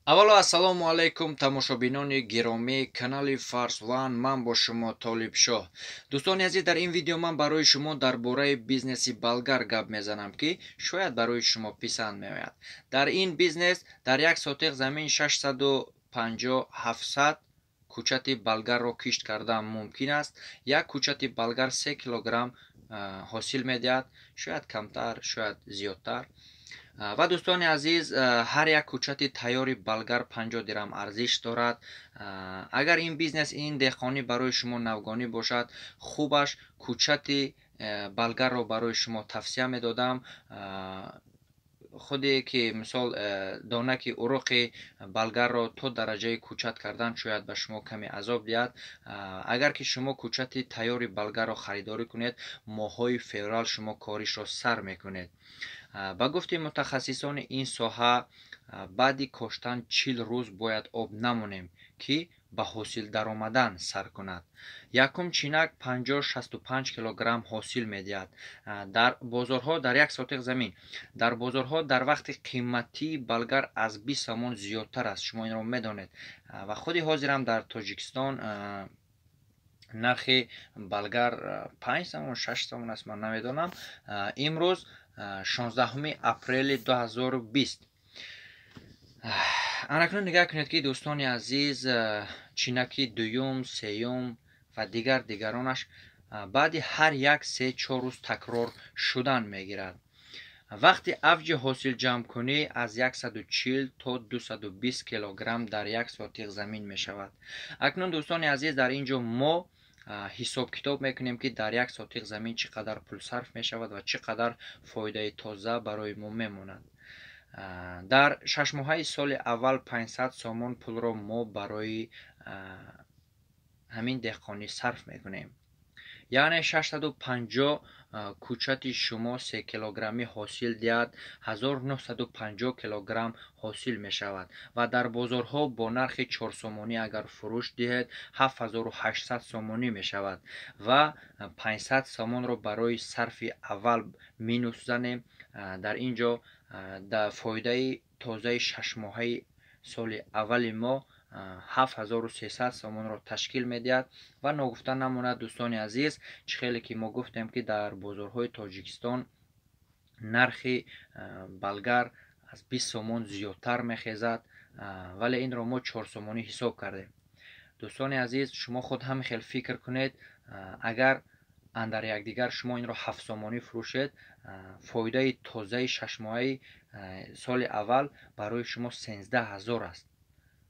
аввало ассалому алайкум тамошобинони гиромии канали Fars One. Ман бо шумо Толибшоҳ. Дӯстони азиз, дар ин видео ман барои шумо дар бораи бизнеси болгар гап мезанам, ки шояд барои шумо писанд меояд. Дар ин бизнес дар як сотиқ замин 650-700 кӯчати болгарро кишт кардан мумкин аст. Як кӯчати болгар 3 килограмм ҳосил медиҳад, шояд камтар, шояд зиёдтар. ва дӯстони азиз, ҳар як кӯчати тайёри болгар 50 дирҳам арзиш дорад. агар ин бизнес, ин деҳқонӣ барои шумо навгонӣ бошад, хубаш кӯчати болгарро барои шумо тавсия медодам. худе ки мисол донаки уруқи болгарро то дараҷаи кӯчат кардан шояд ба шумо каме азоб диҳад. агар ки шумо кӯчати тайёри болгарро харидорӣ кунед, моҳҳои феврал шумо коришро сар мекунед. ба гуфти мутахассисони ин соҳа, баъди коштан 40 рӯз бояд об намонем, ки ба ҳосил даромадан сар кунад. якум чинак 50-65 килограмм ҳосил медиҳад. дар бозорҳо, дар як сотиқ замин, дар бозорҳо дар вақти қиматии болгар аз 20 сомон зиёдтар аст. шумо инро медонед. ва худи ҳозирам дар Тоҷикистон нархи болгар 5 сомон 6 сомон аст, ман намедонам. имрӯз 16 апрели 2020. анакнун нигоҳ кунед ки дӯстони азиз, чинаки дуюм, сеюм ва дигаронаш баъди ҳар як 3-4 рӯз такрор шудан мегирад. вақти авҷи ҳосилҷамъкунӣ аз 140 то 220 килограмм дар як сотиқ замин мешавад. акнун дӯстони азиз, дар ин ҷо мо ҳисоб китоб мекунем ки дар як сотиқ замин чӣ қадар пул сарф мешавад ва чӣ қадар фоидаи тоза барои мо мемонад. дар 6 моҳаи соли аввал 500 сомон пулро мо барои ҳамин деҳқонӣ сарф мекунем. яъне 650 кӯчати шумо 3 килограмми ҳосил диҳад, 1950 килограмм ҳосил мешавад ва дар бозорҳо бо нархи 4 сомонӣ агар фурӯш диҳед, 7800 сомонӣ мешавад ва 500 сомонро барои сарфи аввал минус занем. дар ин ҷо дар фоидаи тозаи 6 моҳаи соли аввали мо 7300 сомонро ташкил медиҳад. ва ногуфта намонад дӯстони азиз, чӣ хеле ки мо гуфтем ки дар бозорҳои Тоҷикистон нархи болгар аз 20 сомон зиёдтар мехезад, вале инро мо 4 сомонӣ ҳисоб кардем. дӯстони азиз, шумо худ ҳамин хел фикр кунед. агар андар якдигар шумо инро 7 сомонӣ фурӯшед, фоидаи тозаи 6 моҳаи соли аввал барои шумо 13000 аст.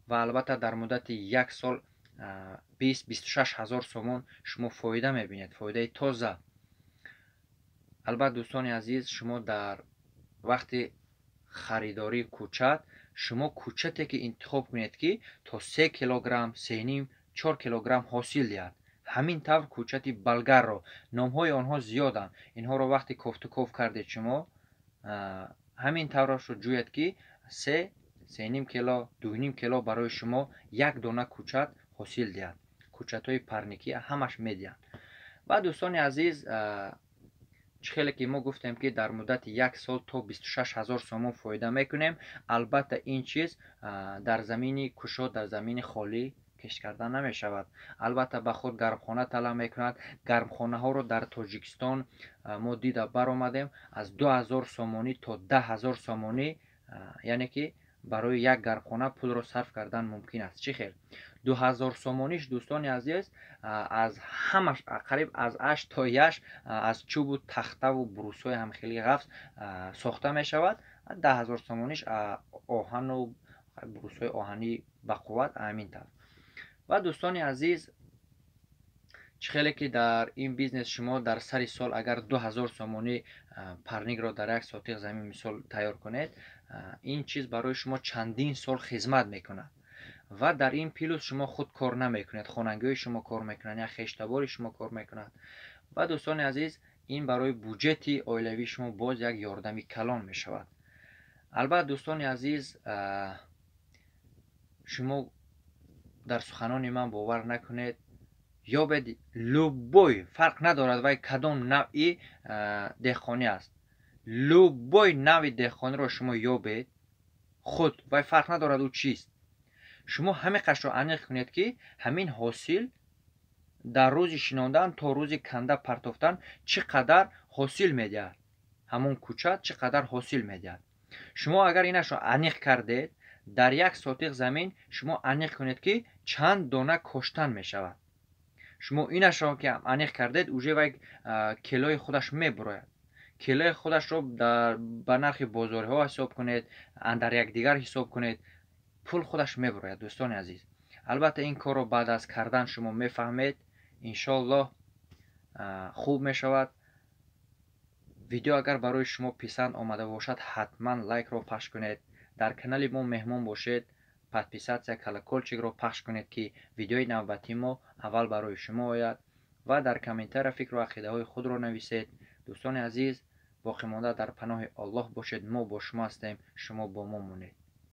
ва албатта дар муддати як сол 20-26 ҳазор сомон шумо фоида мебинед, фоидаи тоза. албатта дӯстони азиз, шумо дар вақти харидории кӯчат, шумо кӯчате ки интихоб кунед ки то 3 килограмм, 3.5-4 килограмм ҳосил диҳад. ҳамин тавр кӯчати болгарро, номҳои онҳо зиёданд. инҳоро вақти кофтуков кардед, шумо ҳамин таврашро ҷӯед ки 3.5 кило, 2.5 кило барои шумо як дона кӯчат ҳосил диҳад. кӯчатҳои парники ҳамаш медиҳанд. ва дӯстони азиз, чӣ хеле ки мо гуфтем ки дар муддати як сол то 26 ҳазор сомон фоида мекунем. албатта ин чиз дар замини кушод, дар замини холӣ кишт кардан намешавад. албатта ба худ гармхона талаб мекунад. гармхонаҳоро дар Тоҷикистон мо дида баромадем аз 2000 сомонӣ то 10000 сомонӣ, яъне ки барои як гармхона пулро сарф кардан мумкин аст. чӣ хел 2000 сомониш, дӯстони азиз, аз ҳамаш қариб аз аш то яш аз чӯбу тахтаву брусҳои ҳамхели ғафс сохта мешавад. 10000 сомониш оҳану брусҳои оҳанӣ бақувват ҳамин тавр. ва дӯстони азиз, чӣ хеле ки дар ин бизнес шумо дар сари сол агар 2000 сомонӣ парнигро дар як сотиқ замин мисол тайёр кунед, ин чиз барои шумо чандин сол хизмат мекунад. ва дар ин плюс шумо худ кор намекунед, хонагиҳои шумо кор мекунад, як хештабори шумо кор мекунад. ва дӯстони азиз, ин барои буҷети оилавии шумо боз як ёрдами калон мешавад. албатта дӯстони азиз, шумо дар суханони ман бовар накунед, ёбед любой, фарқ надорад вай кадом навъи деҳқонӣ аст, любой навъи деҳқониро шумо ёбед, худ вай фарқ надорад ӯ чист. шумо ҳамин қашро аниқ кунед ки ҳамин ҳосил дар рӯзи шинондан то рӯзи канда партофтан чӣ қадар ҳосил медиҳад, ҳамон кӯчат чӣ қадар ҳосил медиҳад. шумо агар инашро аниқ кардед, дар 1 сотиқ замин шумо аниқ кунед ки чанд дона коштан мешавад. шумо инашро ки аниқ кардед, уже вай килои худаш мебурояд. килои худашро ба нархи бозориҳо ҳисоб кунед, дар якдигар ҳисоб кунед, пул худаш мебурояд. дӯстони азиз, албатта ин корро баъд аз кардан шумо мефаҳмед, иншоаллоҳ хуб мешавад. видео агар барои шумо писанд омада бошад, ҳатман лайкро пахш кунед. дар канали мо меҳмон бошед, подписатсия колокольчикро пахш кунед ки видеои навбати мо аввал барои шумо ояд ва дар комментария фикру ақидаҳои худро нависед. дӯстони азиз, боқӣ монда дар паноҳи Аллоҳ бошед. мо бо шумо ҳастем, шумо бо мо монед.